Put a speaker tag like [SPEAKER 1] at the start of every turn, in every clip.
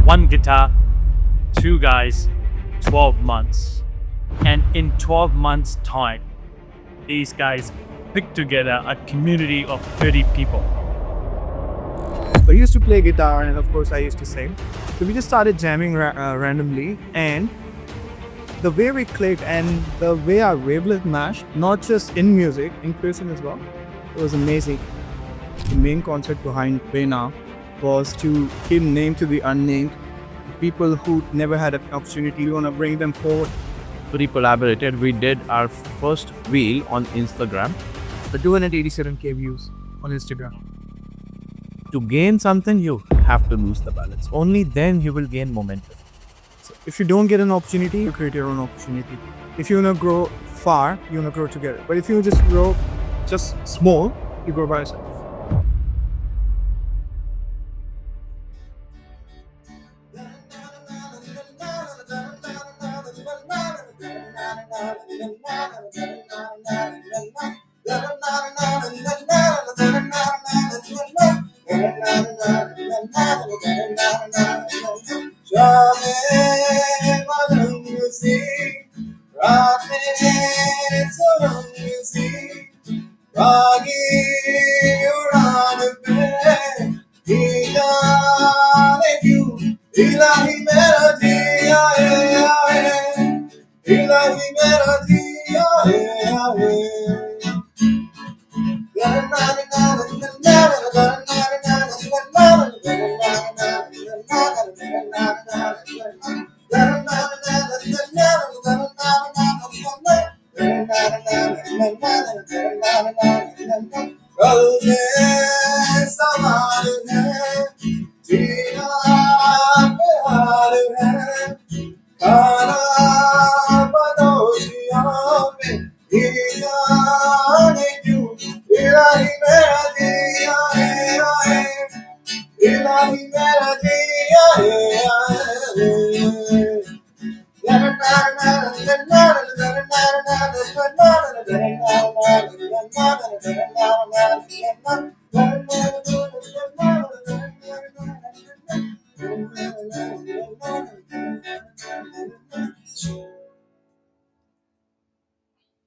[SPEAKER 1] one guitar, two guys, 12 months. And in 12 months' time, these guys picked together a community of 30 people.
[SPEAKER 2] So I used to play guitar and of course I used to sing. So we just started jamming randomly, and the way we clicked and the way our wavelength matched, not just in music, in person as well, it was amazing. The main concept behind BeNaam was to give name to the unnamed, people who never had an opportunity. We want to bring them forward.
[SPEAKER 3] We collaborated. We did our first reel on Instagram.
[SPEAKER 2] The 287K views on Instagram.
[SPEAKER 3] To gain something, you have to lose the balance. Only then you will gain momentum.
[SPEAKER 2] So if you don't get an opportunity, you create your own opportunity. If you want to grow far, you want to grow together. But if you just grow just small, you grow by yourself.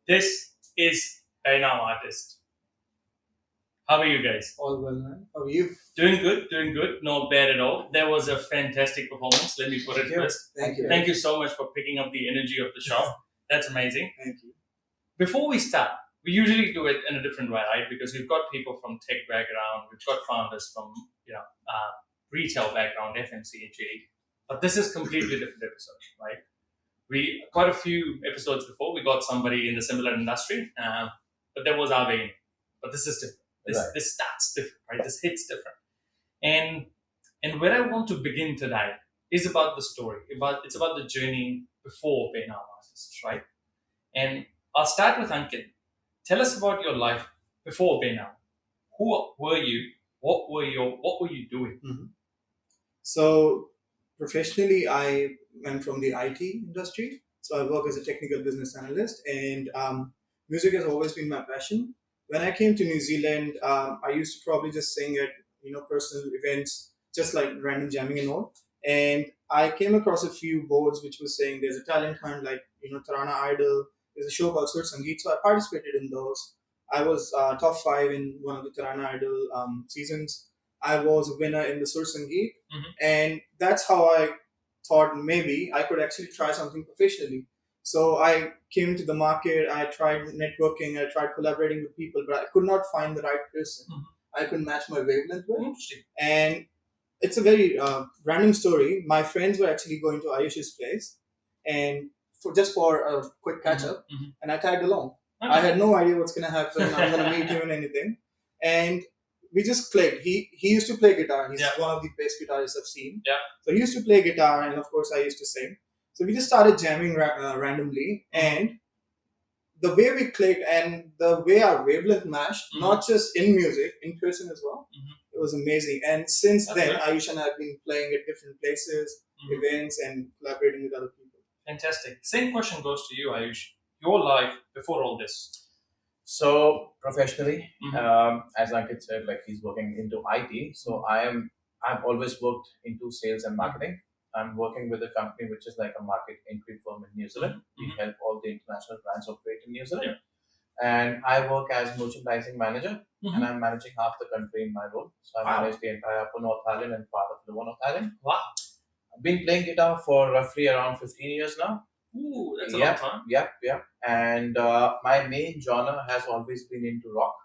[SPEAKER 1] This is BeNaam Artist. How are you guys?
[SPEAKER 2] All well, man. How are you?
[SPEAKER 1] Doing good, doing good. Not bad at all. That was a fantastic performance. Let me put it first.
[SPEAKER 2] Thank you.
[SPEAKER 1] Thank you so much for picking up the energy of the shop. That's amazing.
[SPEAKER 2] Thank you.
[SPEAKER 1] Before we start, we usually do it in a different way, right? Because we've got people from tech background, we've got founders from retail background, FMCG, but this is completely different episode, right? We quite a few episodes before we got somebody in the similar industry, but that was our vein. But this is different. This starts different, right? This hits different, and where I want to begin today is about the story. It's about the journey before BeNaam Artists, right? And I'll start with Ankit. Tell us about your life before BeNaam. Who were you? What were you doing?
[SPEAKER 2] So professionally, I am from the IT industry. So I work as a technical business analyst, and music has always been my passion. When I came to New Zealand, I used to probably just sing at personal events, just like random jamming and all. And I came across a few boards which was saying there's a talent hunt like Tarana Idol. There's a show called Sur Sangeet, so I participated in those. I was top five in one of the Tarana Idol seasons. I was a winner in the Sur Sangeet, and that's how I thought maybe I could actually try something professionally. So I came to the market, I tried networking, I tried collaborating with people, but I could not find the right person I could match my wavelength with.
[SPEAKER 1] Interesting.
[SPEAKER 2] And it's a very random story. My friends were actually going to Ayush's place, and for a quick catch up, and I tagged along.
[SPEAKER 1] Okay.
[SPEAKER 2] I had no idea what's gonna happen. I'm gonna meet him and anything, and we just clicked. He used to play guitar. He's one of the best guitarists I've seen.
[SPEAKER 1] Yeah.
[SPEAKER 2] So he used to play guitar, and of course I used to sing. So we just started jamming randomly, and the way we clicked and the way our wavelength matched, not just in music, in person as well, it was amazing. And since then, Ayush and I have been playing at different places, events, and collaborating with other people.
[SPEAKER 1] Fantastic. Same question goes to you, Ayush. Your life before all this.
[SPEAKER 3] So professionally, as Ankit said, like he's working into IT. So I've always worked into sales and marketing. I'm working with a company which is like a market entry firm in New Zealand. We
[SPEAKER 1] Mhm.
[SPEAKER 3] help all the international brands operate in New Zealand.
[SPEAKER 1] Yeah.
[SPEAKER 3] And I work as merchandising manager, and
[SPEAKER 1] Mhm.
[SPEAKER 3] I'm managing half the country in my role. So I
[SPEAKER 1] Wow.
[SPEAKER 3] manage the entire Upper North Island and part of Lower North Island.
[SPEAKER 1] Wow.
[SPEAKER 3] I've been playing guitar for roughly around 15 years now.
[SPEAKER 1] Ooh, that's a long time.
[SPEAKER 3] Yep. And my main genre has always been into rock.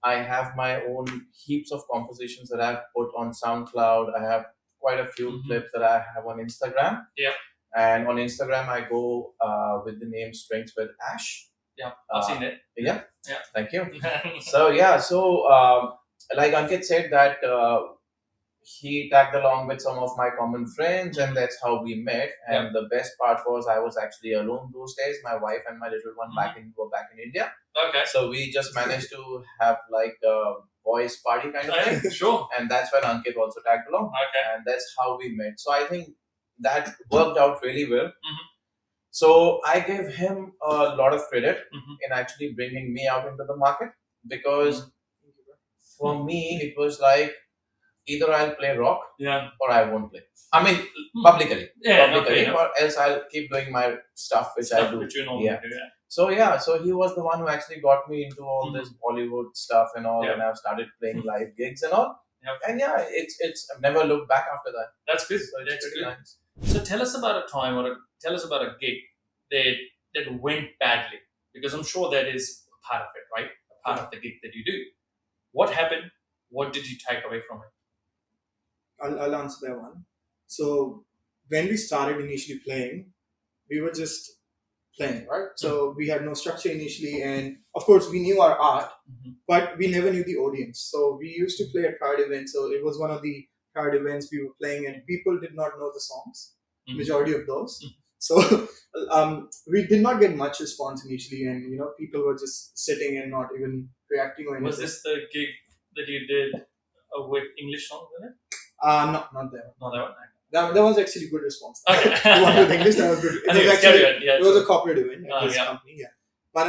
[SPEAKER 3] I have my own heaps of compositions that I've put on SoundCloud. I have quite a few
[SPEAKER 1] Mhm.
[SPEAKER 3] clips that I have on Instagram.
[SPEAKER 1] Yeah.
[SPEAKER 3] And on Instagram, I go with the name Strengths with Ash.
[SPEAKER 1] Yeah, I've seen it.
[SPEAKER 3] Yeah.
[SPEAKER 1] Yeah.
[SPEAKER 3] Thank you. So like Ankit said that he tagged along with some of my common friends, and that's how we met. And the best part was I was actually alone those days. My wife and my little one were back in India.
[SPEAKER 1] Okay.
[SPEAKER 3] So we just managed to have like a boys' party kind of thing.
[SPEAKER 1] Sure.
[SPEAKER 3] And that's when Ankit also tagged along.
[SPEAKER 1] Okay.
[SPEAKER 3] And that's how we met. So I think that worked out really well.
[SPEAKER 1] Mhm.
[SPEAKER 3] So I give him a lot of credit
[SPEAKER 1] Mhm.
[SPEAKER 3] in actually bringing me out into the market, because for me it was like either I'll play rock
[SPEAKER 1] Yeah.
[SPEAKER 3] or I won't play. I mean, publicly,
[SPEAKER 1] Yeah.
[SPEAKER 3] publicly,
[SPEAKER 1] Okay.
[SPEAKER 3] or else I'll keep doing my stuff which I do.
[SPEAKER 1] Which you normally
[SPEAKER 3] Yeah.
[SPEAKER 1] do. Yeah.
[SPEAKER 3] So he was the one who actually got me into all this Bollywood stuff and all,
[SPEAKER 1] Yeah.
[SPEAKER 3] and I've started playing live gigs and all.
[SPEAKER 1] Yep.
[SPEAKER 3] And yeah, it's I've never looked back after that.
[SPEAKER 1] That's good.
[SPEAKER 3] So it's
[SPEAKER 1] That's
[SPEAKER 3] pretty
[SPEAKER 1] good.
[SPEAKER 3] nice.
[SPEAKER 1] So tell us about a time, tell us about a gig that went badly, because I'm sure that is a part of it, right? A part of the gig that you do. What happened? What did you take away from it?
[SPEAKER 2] I'll answer that one. So when we started initially playing, we were just playing, right? So we had no structure initially, and of course we knew our art, but we never knew the audience. So we used to play at crowd events. So it was one of the crowd events we were playing, and people did not know the songs, majority of those. So we did not get much response initially, and people were just sitting and not even reacting or anything.
[SPEAKER 1] Was this the gig that you did with English songs in it?
[SPEAKER 2] No, not that one.
[SPEAKER 1] Not that one.
[SPEAKER 2] That was actually good response.
[SPEAKER 1] Okay.
[SPEAKER 2] The one with English, that was good. It was a corporate event at this company, yeah. But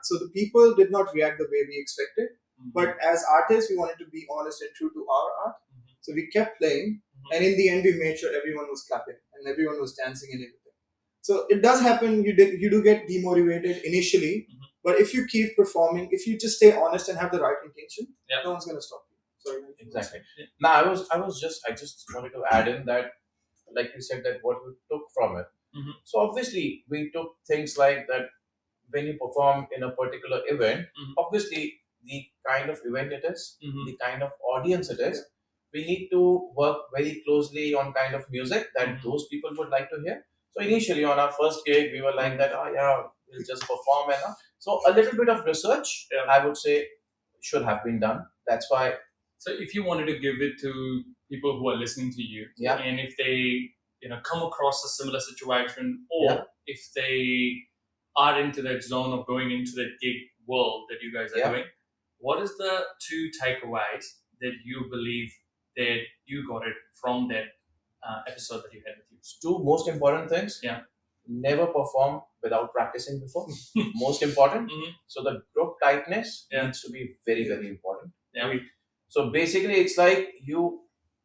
[SPEAKER 2] so the people did not react the way we expected. But as artists, we wanted to be honest and true to our art. So we kept playing, and in the end, we made sure everyone was clapping and everyone was dancing and everything. So it does happen. You do get demotivated initially, but if you keep performing, if you just stay honest and have the right intention, no one's gonna stop you. Sorry.
[SPEAKER 3] Exactly. Now I just wanted to add in that, like you said, that what you took from it. So obviously we took things like that when you perform in a particular event. Obviously, the kind of event it is, the kind of audience it is, we need to work very closely on kind of music that those people would like to hear. So initially on our first gig, we were like that, oh yeah, we'll just perform and so a little bit of research, I would say, should have been done. That's why.
[SPEAKER 1] So if you wanted to give it to people who are listening to you, and if they come across a similar situation, or if they are into that zone of going into that gig world that you guys are doing, what is the two takeaways that you believe that you got it from that episode that you had with you?
[SPEAKER 3] Two most important things. Never perform without practicing before. Most important. So the group tightness needs to be very, very important. So basically, it's like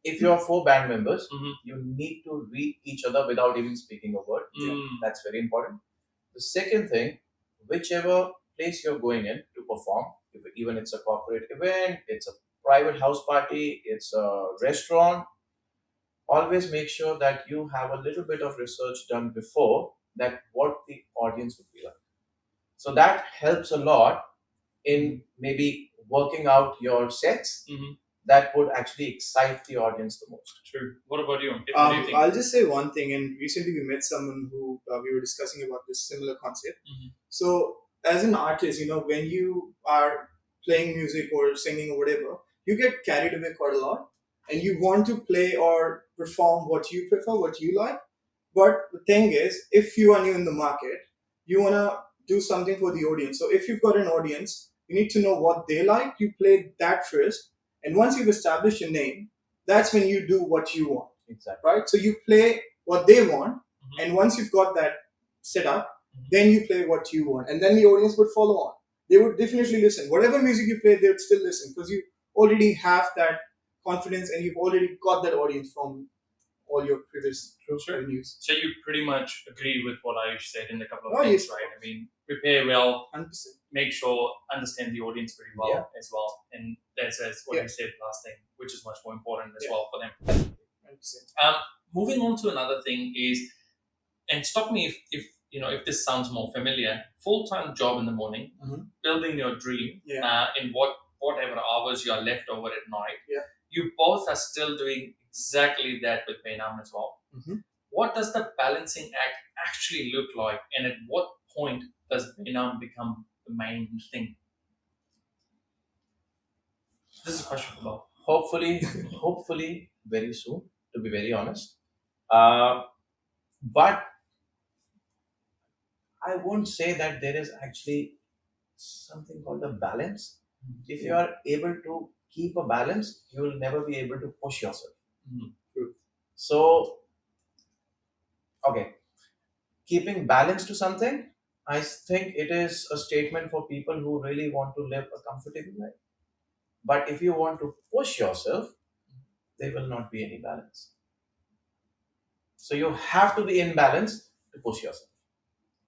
[SPEAKER 3] if you are 4 band members, you need to read each other without even speaking a word. That's very important. The second thing, whichever place you're going in to perform, even it's a corporate event, it's a private house party, it's a restaurant, always make sure that you have a little bit of research done before that what the audience would be like. So that helps a lot in maybe working out your sets that would actually excite the audience the most.
[SPEAKER 1] True. What about you? What do you think?
[SPEAKER 2] I'll just say one thing, and recently we met someone who we were discussing about this similar concept. So as an artist, when you are playing music or singing or whatever, you get carried away quite a lot, and you want to play or perform what you prefer, what you like. But the thing is, if you are new in the market, you want to do something for the audience. So if you've got an audience, you need to know what they like. You play that first. And once you've established your name, that's when you do what you want.
[SPEAKER 3] Exactly.
[SPEAKER 2] Right? So you play what they want. And once you've got that set up, then you play what you want. And then the audience would follow on. They would definitely listen. Whatever music you play, they would still listen because you already have that confidence and you've already got that audience from all your previous revenues.
[SPEAKER 1] So you pretty much agree with what Ayush said in a couple of
[SPEAKER 2] Oh,
[SPEAKER 1] things,
[SPEAKER 2] yes.
[SPEAKER 1] right? I mean, prepare well,
[SPEAKER 2] 100%.
[SPEAKER 1] make sure, understand the audience very well as well. And that's what you said last thing, which is much more important as well for them.
[SPEAKER 2] 100%.
[SPEAKER 1] Moving on to another thing is, and stop me if if this sounds more familiar, full-time job in the morning, building your dream in whatever hours you are left over at night. You both are still doing exactly that with BeNaam as well. What does the balancing act actually look like, and at what point does BeNaam become the main thing? This is a question for Bob.
[SPEAKER 3] Hopefully, very soon. To be very honest, but I won't say that there is actually something called a balance. If you are able to keep a balance, you will never be able to push yourself. So, okay, keeping balance to something, I think it is a statement for people who really want to live a comfortable life. But if you want to push yourself, there will not be any balance. So you have to be in balance to push yourself.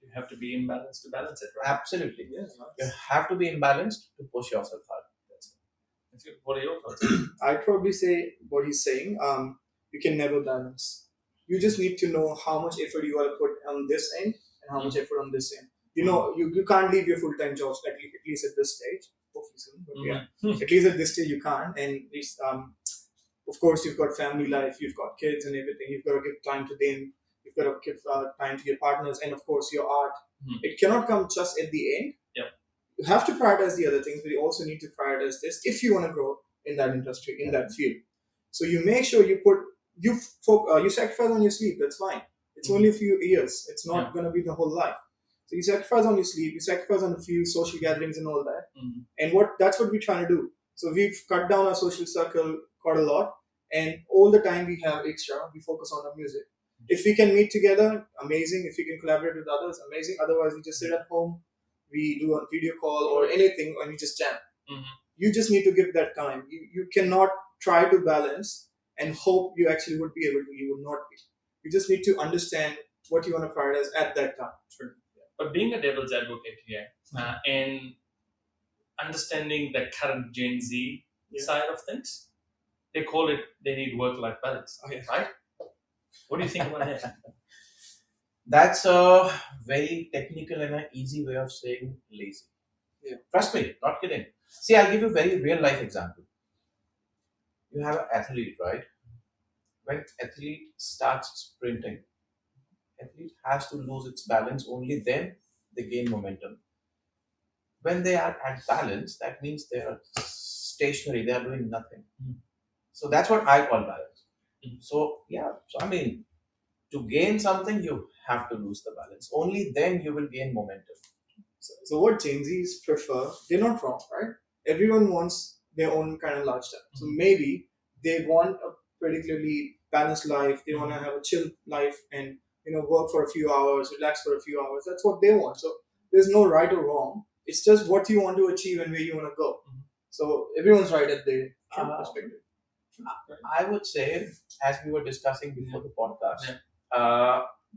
[SPEAKER 1] You have to be in balance to balance it, right?
[SPEAKER 3] Absolutely. Yes. You have to be imbalanced to push yourself hard.
[SPEAKER 1] That's good. What are your thoughts?
[SPEAKER 2] I'd probably say what he's saying. You can never balance. You just need to know how much effort you want to put on this end and how much effort on this end. You know, you can't leave your full-time jobs at least at this stage. Hopefully soon, but at least at this stage you can't. And it's, of course, you've got family life, you've got kids and everything. You've got to give time to them. You've got to give time to your partners, and of course your art. It cannot come just at the end. You have to prioritize the other things, but you also need to prioritize this if you want to grow in that industry, in that field. So you make sure you sacrifice on your sleep. That's fine. It's only a few years. It's not going to be the whole life. So you sacrifice on your sleep. You sacrifice on a few social gatherings and all that. And that's what we're trying to do. So we've cut down our social circle quite a lot, and all the time we have extra, we focus on our music. If we can meet together, amazing. If we can collaborate with others, amazing. Otherwise, we just sit at home. We do a video call or anything, and we just jam. You just need to give that time. You cannot try to balance and hope you actually would be able to. You would not be. You just need to understand what you want to prioritize at that time.
[SPEAKER 1] True. But being a devil's advocate here and understanding the current Gen Z side of things, they need work-life balance, right? What do you think about that?
[SPEAKER 3] That's a very technical and an easy way of saying lazy. Trust me, not kidding. See, I'll give you a very real life example. You have an athlete, right? When athlete starts sprinting, athlete has to lose its balance, only then they gain momentum. When they are at balance, that means they are stationary, they are doing nothing. So that's what I call balance. So I mean, to gain something, you have to lose the balance. Only then you will gain momentum.
[SPEAKER 2] So what Gen Zs prefer, they're not wrong, right? Everyone wants their own kind of lifestyle. So maybe they want a particularly balanced life. They want to have a chill life and work for a few hours, relax for a few hours. That's what they want. So there's no right or wrong. It's just what you want to achieve and where you want to go. So everyone's right at their perspective.
[SPEAKER 3] I would say, as we were discussing before the podcast,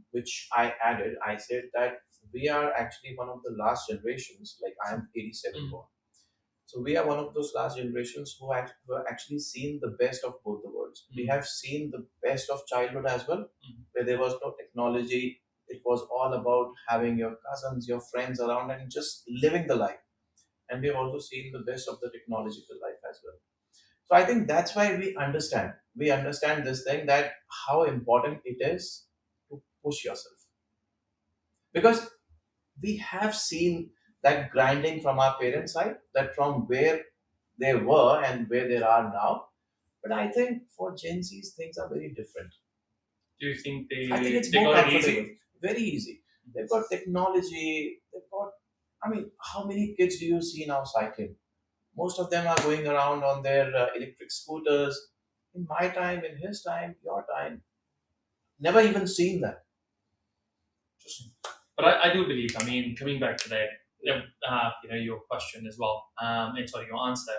[SPEAKER 3] which I added, I said that we are actually one of the last generations, like I am 87 born. So we are one of those last generations who have actually seen the best of both the worlds. We have seen the best of childhood as well, where there was no technology. It was all about having your cousins, your friends around and just living the life. And we have also seen the best of the technological life as well. So I think that's why we understand this thing, that how important it is to push yourself. Because we have seen that grinding from our parents' side, that from where they were and where they are now. But I think for Gen Z's, things are very different.
[SPEAKER 1] Do you think
[SPEAKER 3] I think it's more comfortable. Very easy. They've got technology. How many kids do you see now cycling? Most of them are going around on their electric scooters. In my time, in his time, your time, never even seen that.
[SPEAKER 1] Interesting. But I do believe, coming back to that, your question as well, and sorry, your answer,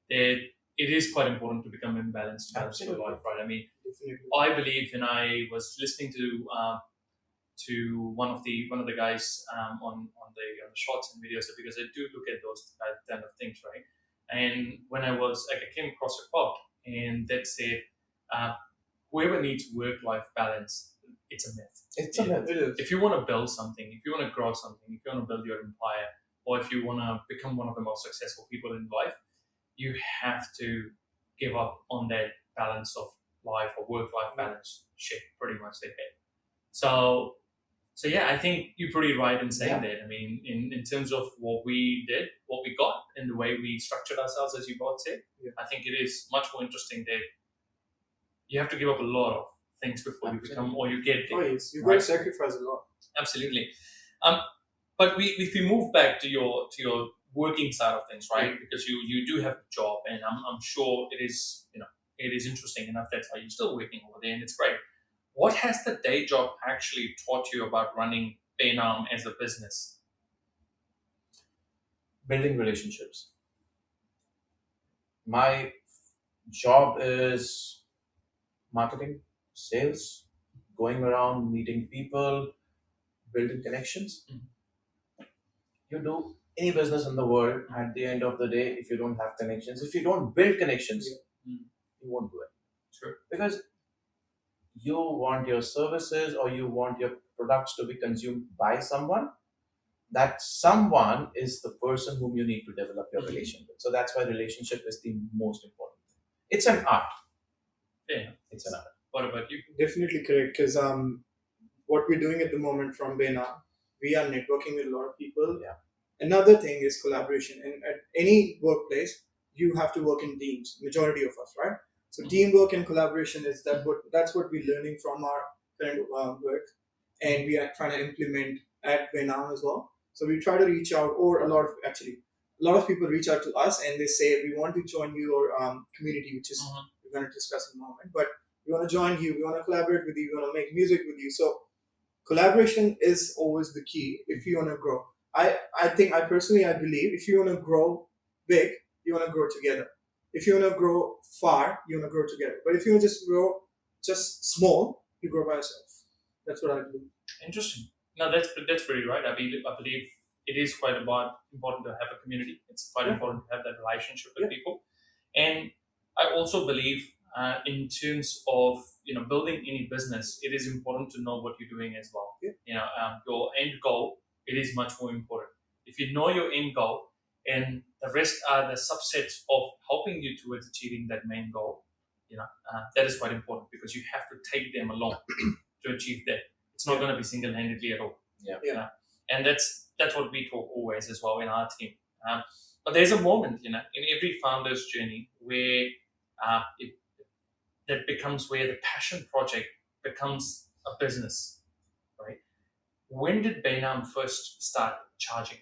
[SPEAKER 1] that it is quite important to become imbalanced in your life, right? I mean,
[SPEAKER 2] Definitely.
[SPEAKER 1] I believe when I was listening to one of the guys on the shorts and videos, because I do look at those kind of things, right? And when I came across a quote, and that said, uh, "Whoever needs work-life balance, it's a myth.
[SPEAKER 3] It's a myth.
[SPEAKER 2] It is.
[SPEAKER 1] If you want to build something, if you want to grow something, if you want to build your empire, or if you want to become one of the most successful people in life, you have to give up on that balance of life or work-life balance shit, pretty much they say. So yeah, I think you're pretty right in saying that. I mean, in terms of what we did, what we got, and the way we structured ourselves, as you both said, I think it is much more interesting that you have to give up a lot of things before you become or you get there.
[SPEAKER 2] Oh yes, you've got to sacrifice a lot.
[SPEAKER 1] Absolutely. But if we move back to your working side of things, right? Because you do have a job, and I'm sure it is it is interesting enough. That's why you're still working over there, and it's great. What has the day job actually taught you about running BeNaam as a business?
[SPEAKER 3] Building relationships. My job is marketing, sales, going around meeting people, building connections. You do any business in the world, at the end of the day, if you don't have connections, if you don't build connections, you won't do it.
[SPEAKER 1] Sure.
[SPEAKER 3] Because you want your services or you want your products to be consumed by someone. That someone is the person whom you need to develop your relation with. So that's why relationship is the most important thing. It's an art.
[SPEAKER 1] Yeah.
[SPEAKER 3] It's an art.
[SPEAKER 1] What about you?
[SPEAKER 2] Definitely correct, because what we're doing at the moment from BeNaam, we are networking with a lot of people.
[SPEAKER 3] Yeah.
[SPEAKER 2] Another thing is collaboration. And at any workplace, you have to work in teams, majority of us, right? So teamwork and collaboration is that's what we're learning from our current work, and we are trying to implement at BeNaam as well. So we try to reach out, or a lot of people reach out to us and they say, we want to join your community, which is we're going to discuss in a moment. But we want to join you, we want to collaborate with you, we want to make music with you. So collaboration is always the key if you want to grow. I think I believe if you want to grow big, you want to grow together. If you want to grow far, you want to grow together. But if you want to just grow just small, you grow by yourself. That's what I believe.
[SPEAKER 1] Interesting. No, that's pretty right. I believe it is quite important to have a community. It's quite important to have that relationship with people. And I also believe in terms of building any business, it is important to know what you're doing as well. Your end goal, it is much more important. If you know your end goal, and the rest are the subsets of helping you towards achieving that main goal, that is quite important, because you have to take them along to achieve that. It's not going to be single-handedly at all.
[SPEAKER 3] Yeah.
[SPEAKER 1] And that's what we talk always as well in our team. But there's a moment, in every founder's journey where that becomes where the passion project becomes a business, right? When did BeNaam first start charging?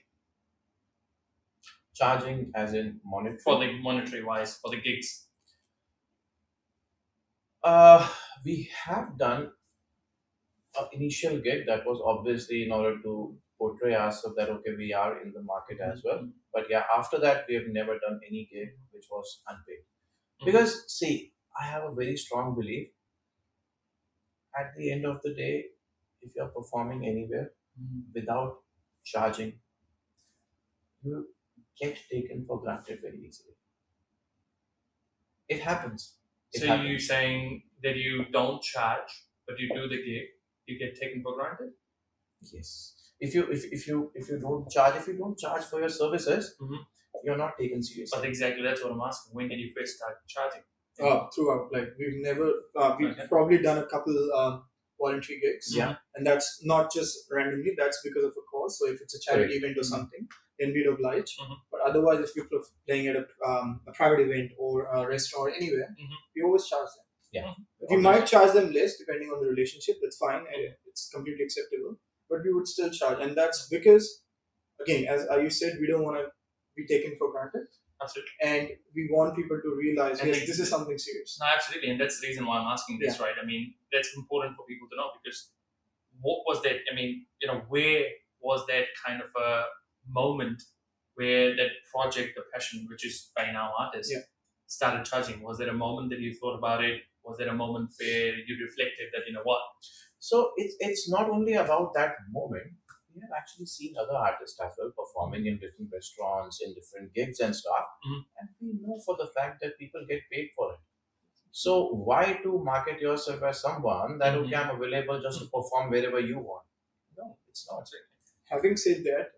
[SPEAKER 3] Charging as in monetary?
[SPEAKER 1] For the monetary wise, for the gigs?
[SPEAKER 3] We have done an initial gig that was obviously in order to portray ourselves that okay, we are in the market as well. But yeah, after that we have never done any gig which was unpaid. Because see, I have a very strong belief, at the end of the day, if you're performing anywhere without charging, you get taken for granted very easily. It happens.
[SPEAKER 1] So you're saying that you don't charge, but you do the gig, you get taken for granted?
[SPEAKER 3] Yes. If you don't charge for your services, you're not taken seriously.
[SPEAKER 1] But exactly, that's what I'm asking. When did you first start charging?
[SPEAKER 2] Throughout, like we've never, we've probably done a couple voluntary gigs, and that's not just randomly. That's because of a cause. So if it's a charity event or something, then we'd oblige. But otherwise, if people are playing at a private event or a restaurant or anywhere, we always charge them.
[SPEAKER 3] Yeah,
[SPEAKER 2] we might charge them less depending on the relationship. That's fine, and it's completely acceptable. But we would still charge, and that's because, again, as you said, we don't want to be taken for granted.
[SPEAKER 1] Absolutely.
[SPEAKER 2] And we want people to realize, yes, this is something serious.
[SPEAKER 1] No, absolutely. And that's the reason why I'm asking this, right? I mean, that's important for people to know, because what was that? I mean, where was that kind of a moment where that project, the passion, which is by now artist, started charging? Was there a moment that you thought about it? Was there a moment where you reflected that, you know what?
[SPEAKER 3] So it's not only about that moment. We have actually seen other artists as well performing in different restaurants, in different gigs and stuff, and we know for the fact that people get paid for it. So why to market yourself as someone that okay, I'm available just to perform wherever you want? No, it's not.
[SPEAKER 2] Having said that,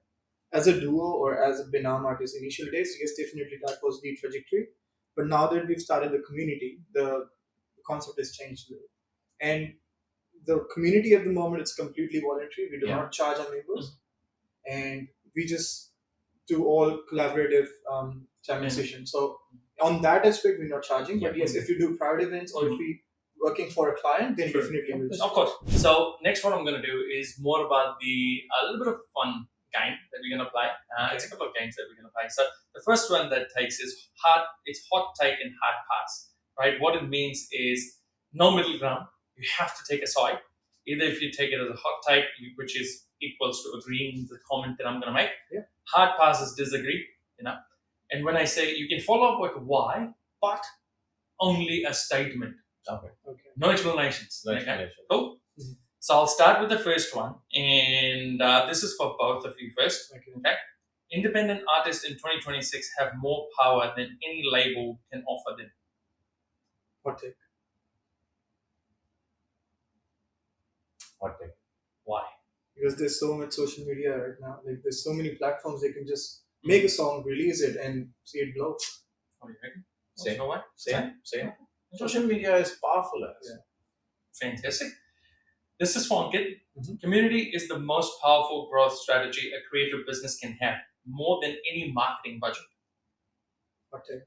[SPEAKER 2] as a duo or as a BeNaam artist, initial days, yes, definitely that was the trajectory. But now that we've started the community, the concept has changed a little. And the community at the moment is completely voluntary. We do not charge our members, and we just do all collaborative jamming sessions. So on that aspect, we're not charging. But yes, if you do private events or if we working for a client, then definitely we'll.
[SPEAKER 1] Of course. So next, what I'm going to do is more about a little bit of fun game that we're going to play. It's a couple of games that we're going to play. So the first one that takes is it's hot take and hard pass. Right. What it means is no middle ground. You have to take a side. Either if you take it as a hot take, which is equals to agreeing with the comment that I'm going to make.
[SPEAKER 2] Yeah.
[SPEAKER 1] Hard pass is disagree. And when I say you can follow up with why, but only a statement.
[SPEAKER 3] Okay.
[SPEAKER 1] No explanations.
[SPEAKER 3] No explanation.
[SPEAKER 1] Cool. So I'll start with the first one, and this is for both of you first. Okay. Independent artists in 2026 have more power than any label can offer them.
[SPEAKER 2] Hot take.
[SPEAKER 3] Hot take.
[SPEAKER 1] Why?
[SPEAKER 2] Because there's so much social media right now. Like there's so many platforms they can just make a song, release it, and see it blow.
[SPEAKER 1] What do you reckon?
[SPEAKER 3] Same. Social media is powerful.
[SPEAKER 1] Fantastic. This is for Ankit. Community is the most powerful growth strategy a creative business can have, more than any marketing budget.
[SPEAKER 2] Hot take.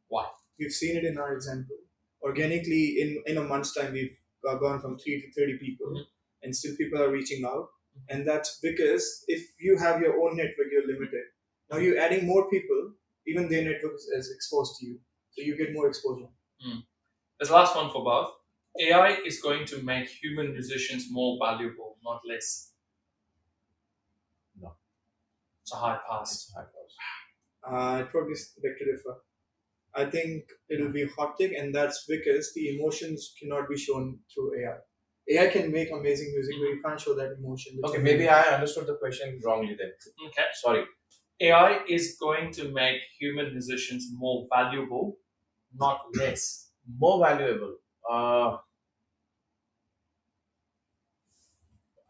[SPEAKER 1] Why?
[SPEAKER 2] We've seen it in our example. Organically, in a month's time, we've gone from 3 to 30 people, and still people are reaching out. And that's because if you have your own network, you're limited. Now you're adding more people, even their network is exposed to you. So you get more exposure.
[SPEAKER 1] This last one for both. AI is going to make human musicians more valuable, not less.
[SPEAKER 3] No.
[SPEAKER 1] It's a hard pass.
[SPEAKER 2] I'd probably beg to differ. I think it'll be hot take, and that's because the emotions cannot be shown through AI. AI can make amazing music, but you can't show that emotion.
[SPEAKER 3] Okay, maybe I understood the question wrongly then.
[SPEAKER 1] Okay.
[SPEAKER 3] Sorry.
[SPEAKER 1] AI is going to make human musicians more valuable, not less.
[SPEAKER 3] More valuable. I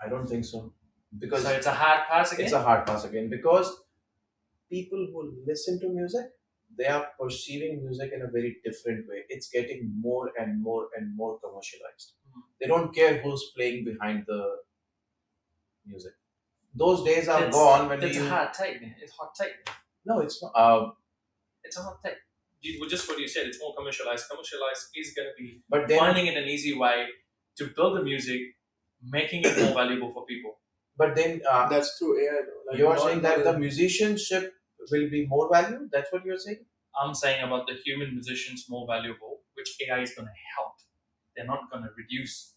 [SPEAKER 3] don't think so. Because
[SPEAKER 1] so it's a hard pass again?
[SPEAKER 3] It's a hard pass again because people who listen to music, they are perceiving music in a very different way. It's getting more and more and more commercialized. They don't care who's playing behind the music. Those days are gone when
[SPEAKER 1] it's a hard take. It's hot take.
[SPEAKER 3] No, it's not.
[SPEAKER 1] It's a hot take. Just what you said, it's more commercialized. Commercialized is going to be
[SPEAKER 3] but then,
[SPEAKER 1] finding it an easy way to build the music, making it more valuable for people.
[SPEAKER 3] But then
[SPEAKER 2] that's through AI though.
[SPEAKER 3] Like you are saying that the musicianship will be more valuable? That's what you're saying?
[SPEAKER 1] I'm saying about the human musicians more valuable, which AI is going to help. They're not going to reduce.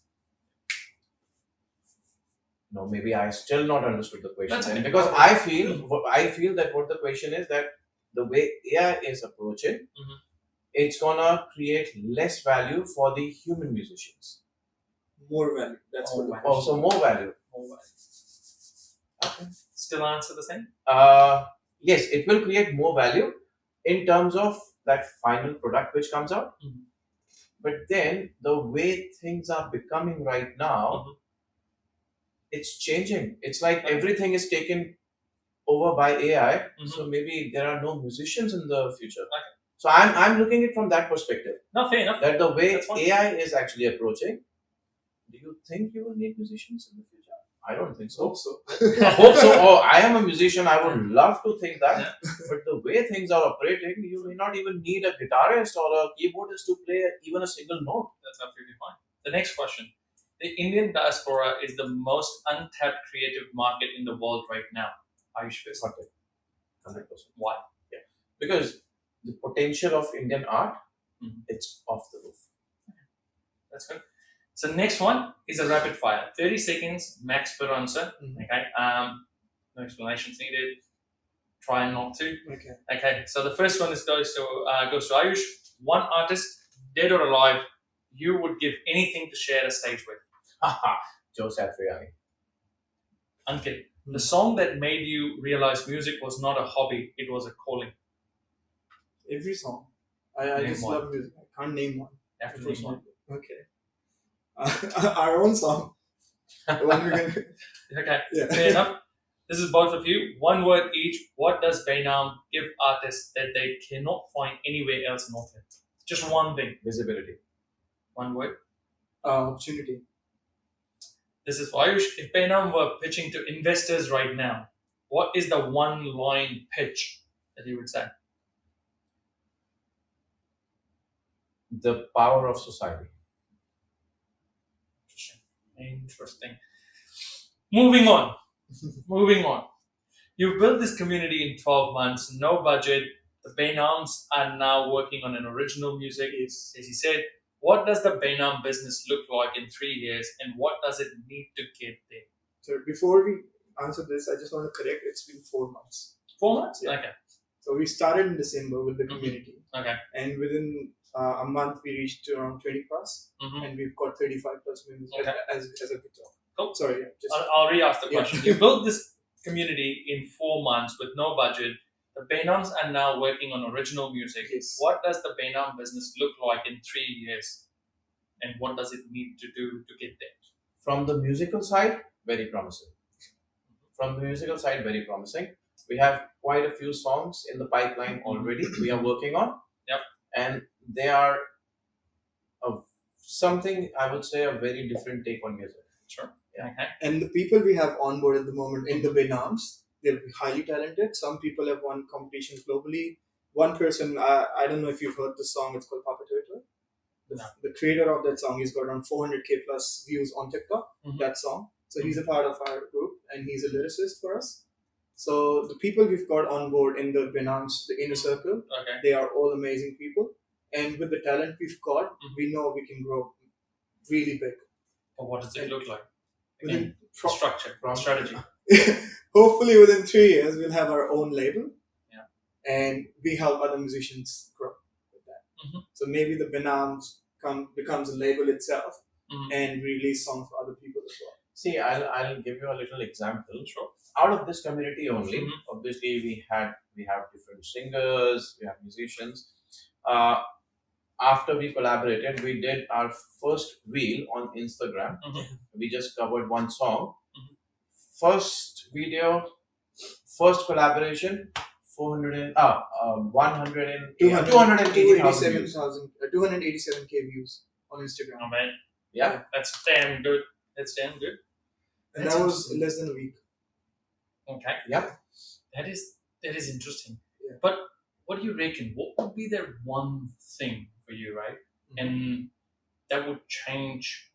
[SPEAKER 3] No, maybe I still not understood the question.
[SPEAKER 1] Okay.
[SPEAKER 3] Because I feel that what the question is that the way AI is approaching, it's gonna create less value for the human musicians.
[SPEAKER 2] More value. That's what value.
[SPEAKER 3] Also more value.
[SPEAKER 1] More value. Okay. Still answer the same?
[SPEAKER 3] Yes, it will create more value in terms of that final product which comes out. But then the way things are becoming right now, it's changing. It's like everything is taken over by AI. So maybe there are no musicians in the future.
[SPEAKER 1] Okay.
[SPEAKER 3] So I'm looking at it from that perspective.
[SPEAKER 1] No, fair enough.
[SPEAKER 3] That the way AI is actually approaching, do you think you will need musicians in the future? I don't think so.
[SPEAKER 2] Hope so.
[SPEAKER 3] I hope so. Oh, I am a musician. I would love to think that. Yeah. But the way things are operating, you may not even need a guitarist or a keyboardist to play even a single note.
[SPEAKER 1] That's absolutely fine. The next question. The Indian diaspora is the most untapped creative market in the world right now. Ayush first.
[SPEAKER 3] 100%.
[SPEAKER 1] Why?
[SPEAKER 3] Yeah. Because the potential of Indian art, it's off the roof.
[SPEAKER 1] That's good. So next one is a rapid fire. 30 seconds max per answer. Okay. No explanations needed. Try not to.
[SPEAKER 2] Okay.
[SPEAKER 1] Okay. So the first one goes to Ayush. one artist, dead or alive, you would give anything to share a stage with.
[SPEAKER 3] Joe Satriani.
[SPEAKER 1] Ankit, the song that made you realize music was not a hobby, it was a calling.
[SPEAKER 2] Every song. I just love music. I can't name one.
[SPEAKER 1] You have to name one.
[SPEAKER 2] Okay. Our own song. The one we're gonna...
[SPEAKER 1] Okay,
[SPEAKER 2] Yeah.
[SPEAKER 1] fair enough. This is both of you. One word each. What does BeNaam give artists that they cannot find anywhere else in Auckland? Just one thing.
[SPEAKER 3] Visibility.
[SPEAKER 1] One word.
[SPEAKER 2] Opportunity.
[SPEAKER 1] This is for Ayush. If BeNaam were pitching to investors right now, what is the one line pitch that you would say?
[SPEAKER 3] The power of society.
[SPEAKER 1] Interesting. Moving on. Moving on. You've built this community in 12 months, no budget. The BeNaams are now working on an original music. As he said, what does the BeNaam business look like in 3 years, and what does it need to get there?
[SPEAKER 2] So before we answer this, I just want to correct. It's been 4 months.
[SPEAKER 1] 4 months?
[SPEAKER 2] Yeah.
[SPEAKER 1] Okay.
[SPEAKER 2] So we started in December with the community.
[SPEAKER 1] Okay.
[SPEAKER 2] And within a month, we reached around 20 plus. And we've got 35 plus members as a good talk.
[SPEAKER 1] Cool.
[SPEAKER 2] Sorry. Yeah,
[SPEAKER 1] I'll re-ask the question. You built this community in 4 months with no budget. The BeNaams are now working on original music.
[SPEAKER 2] Yes.
[SPEAKER 1] What does the BeNaam business look like in 3 years? And what does it need to do to get there?
[SPEAKER 3] From the musical side, very promising. From the musical side, very promising. We have quite a few songs in the pipeline already we are working on.
[SPEAKER 1] Yep.
[SPEAKER 3] And they are something, I would say, a very different take on music.
[SPEAKER 1] Sure.
[SPEAKER 3] Yeah.
[SPEAKER 1] Okay.
[SPEAKER 2] And the people we have on board at the moment in the BeNaams, they're highly talented. Some people have won competitions globally. One person, I don't know if you've heard the song, it's called Papa Turtle. The creator of that song, he's got around 400k plus views on TikTok, that song. So he's a part of our group and he's a lyricist for us. So the people we've got on board in the BeNaams, the inner circle, they are all amazing people. And with the talent we've got, we know we can grow really big.
[SPEAKER 1] But what does it look like?
[SPEAKER 2] Within
[SPEAKER 1] structure, strategy.
[SPEAKER 2] Hopefully within 3 years, we'll have our own label.
[SPEAKER 1] Yeah.
[SPEAKER 2] And we help other musicians grow with that. So maybe the BeNaams becomes a label itself and release songs for other people as well.
[SPEAKER 3] See, I'll give you a little example.
[SPEAKER 1] Sure.
[SPEAKER 3] Out of this community only, obviously we have different singers, we have musicians. After we collaborated, we did our first reel on Instagram. We just covered one song. First video, first collaboration,
[SPEAKER 2] 287k views on Instagram.
[SPEAKER 1] Oh man,
[SPEAKER 3] yeah,
[SPEAKER 1] that's damn good. That's damn good.
[SPEAKER 2] And that was less than a week.
[SPEAKER 1] Okay.
[SPEAKER 3] Yeah.
[SPEAKER 1] That is interesting.
[SPEAKER 2] Yeah.
[SPEAKER 1] But what do you reckon? What would be the one thing for you, right? And that would change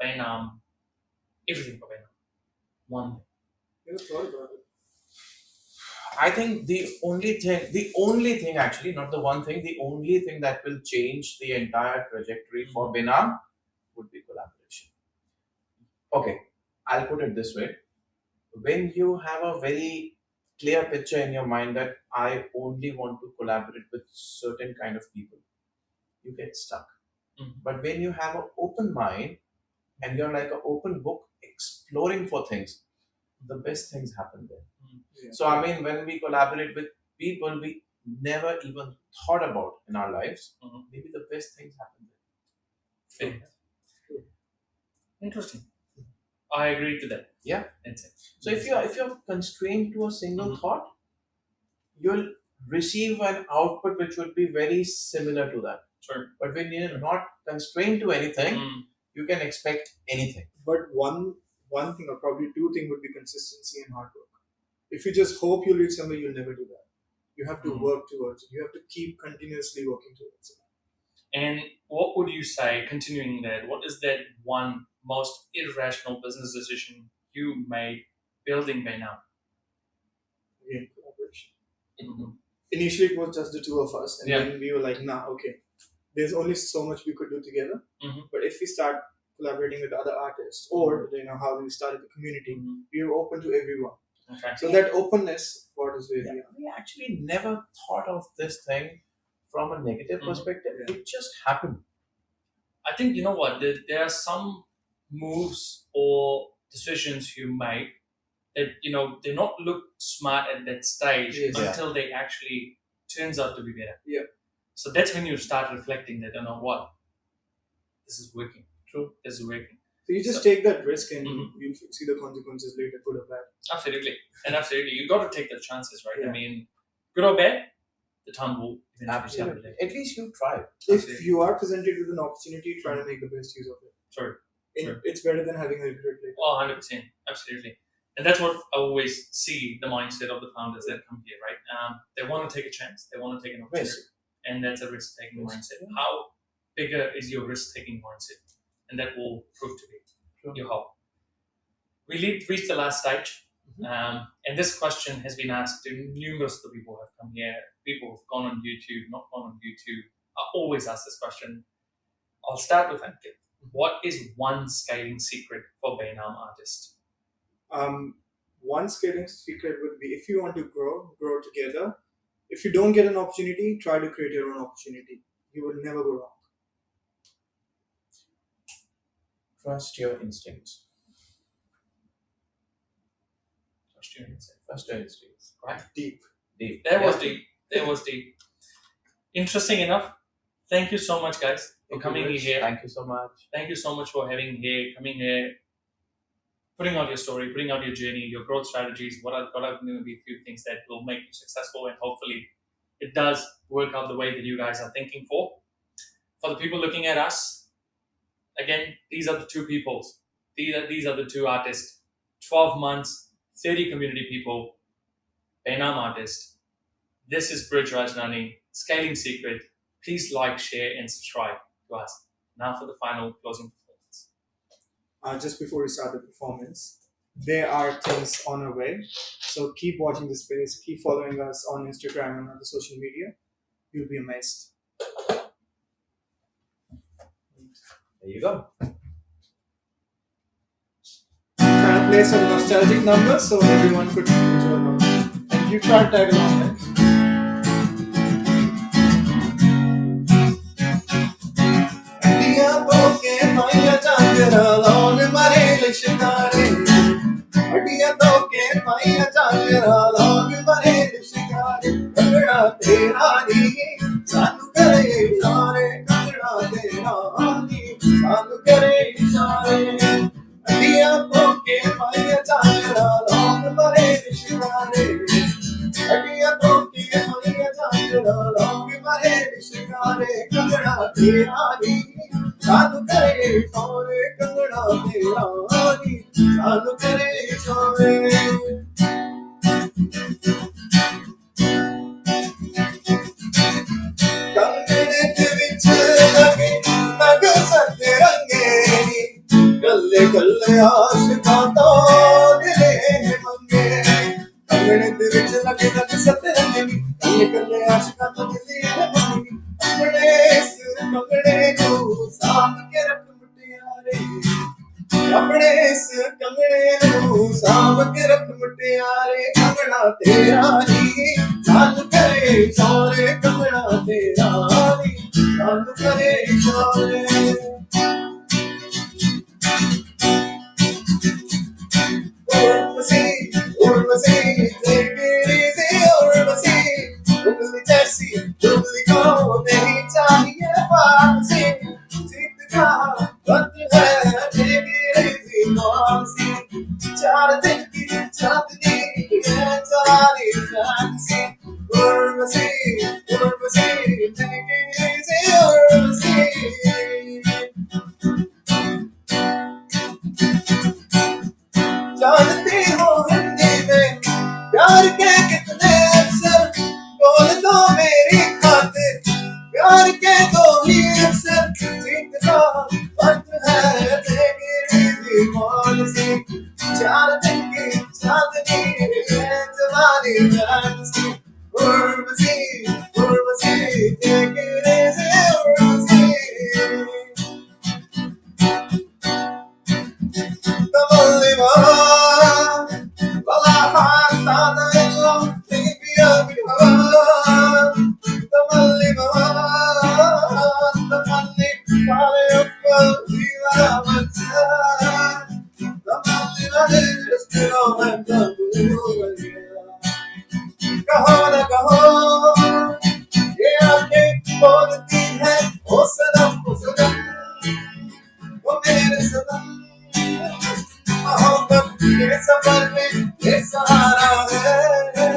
[SPEAKER 1] BeNaam, everything for BeNaam. One thing.
[SPEAKER 2] Never thought about it.
[SPEAKER 3] I think the only thing actually, not the one thing, the only thing that will change the entire trajectory for BeNaam would be collaboration. Okay, I'll put it this way. When you have a very clear picture in your mind that I only want to collaborate with certain kind of people, you get stuck. But when you have an open mind and you're like an open book exploring for things, the best things happen there.
[SPEAKER 2] Yeah.
[SPEAKER 3] So I mean, when we collaborate with people we never even thought about in our lives, maybe the best things happen there.
[SPEAKER 1] Fair. Interesting. I agree to that.
[SPEAKER 3] Yeah.
[SPEAKER 1] That's it.
[SPEAKER 3] So if you're constrained to a single thought, you'll receive an output which would be very similar to that.
[SPEAKER 1] Sure.
[SPEAKER 3] But when you're not constrained to anything, you can expect anything.
[SPEAKER 2] But one thing or probably two things would be consistency and hard work. If you just hope you'll reach somewhere, you'll never do that. You have to work towards it. You have to keep continuously working towards it.
[SPEAKER 1] And what would you say, continuing that, what is that one most irrational business decision you made building BeNaam?
[SPEAKER 2] Again, collaboration. Initially, it was just the two of us. And then we were like, nah, okay. There's only so much we could do together. But if we start collaborating with other artists or, how we started the community, we were open to everyone.
[SPEAKER 1] Okay.
[SPEAKER 2] So that openness, what is really...
[SPEAKER 3] We actually never thought of this thing from a negative perspective. It just happened.
[SPEAKER 1] I think, you know what, there are some moves or decisions you make that, you know, they not look smart at that stage until they actually turns out to be better.
[SPEAKER 2] Yeah.
[SPEAKER 1] So that's when you start reflecting that, you know what, this is working. True. This is working.
[SPEAKER 2] So you just take that risk and you'll see the consequences later, good or bad.
[SPEAKER 1] Absolutely. And absolutely. You got to take the chances, right? Yeah. I mean, good or bad, the time will eventually come.
[SPEAKER 3] At least you try.
[SPEAKER 2] If you are presented with an opportunity, try to make the best use of it.
[SPEAKER 1] Sure.
[SPEAKER 2] It's better than having a regret later.
[SPEAKER 1] Oh, 100%. Absolutely. And that's what I always see the mindset of the founders that come here, right? They want to take a chance. They want to take an opportunity. And that's a risk-taking mindset. How bigger is your risk-taking mindset? And that will prove to be your hope. We reached the last stage. And this question has been asked to numerous of the people who have come here. People who've gone on YouTube, not gone on YouTube. I always ask this question. I'll start with Ankit. What is one scaling secret for BeNaam artists?
[SPEAKER 2] One scaling secret would be, if you want to grow together. If you don't get an opportunity, try to create your own opportunity. You will never go wrong.
[SPEAKER 3] Trust your instincts.
[SPEAKER 1] Trust your instincts.
[SPEAKER 3] Trust your instincts.
[SPEAKER 1] Right?
[SPEAKER 2] Deep.
[SPEAKER 1] That was deep. Interesting enough. Thank you so much, guys, for coming here.
[SPEAKER 3] Thank you so much.
[SPEAKER 1] Thank you so much for coming here, putting out your story, putting out your journey, your growth strategies. What are going to be a few things that will make you successful, and hopefully it does work out the way that you guys are thinking for. For the people looking at us, again, these are the two peoples. These are the two artists. 12 months, 30 community people, BeNaam artist. This is Bridge Rajnani, Scaling Secret. Please like, share, and subscribe to us. Now for the final closing performance.
[SPEAKER 2] Just before we start the performance, there are things on our way. So keep watching the space, keep following us on Instagram and other social media. You'll be amazed.
[SPEAKER 3] There you go.
[SPEAKER 2] Trying to play some nostalgic numbers so everyone could enjoy them. And you try to tag along, right? सफर में ये सहारा है,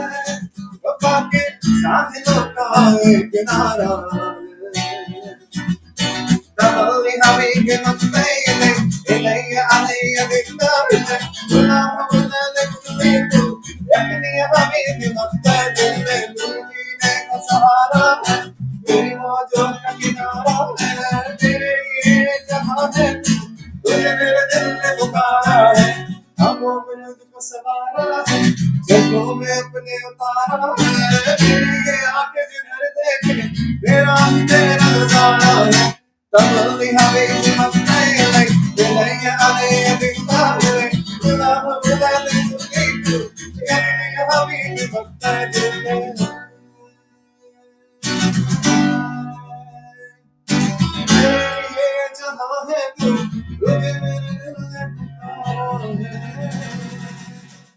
[SPEAKER 2] वफा के साहिलों का एक किनारा है। Tamali habi ke mattaile, ilayya alayya biktaile, gulam hulale kuliku, yakni habi ke mattaile, tulkine ka sahara hai, meri maujon ka kinara hai, tere ye jahan hai, tujhe mere dil ne pukara hai, आँखों में तुझको सवारा है, जज्बों में अपने उतारा है, मेरी ये आँखें जिधर देखे, तेरा तेरा नजारा है। तमल्ली हवेली मस्ताइले, दिलैया आले बिस्तारे, गुलाब गुलाले सुनीतु, ये हवेली मस्ताइले।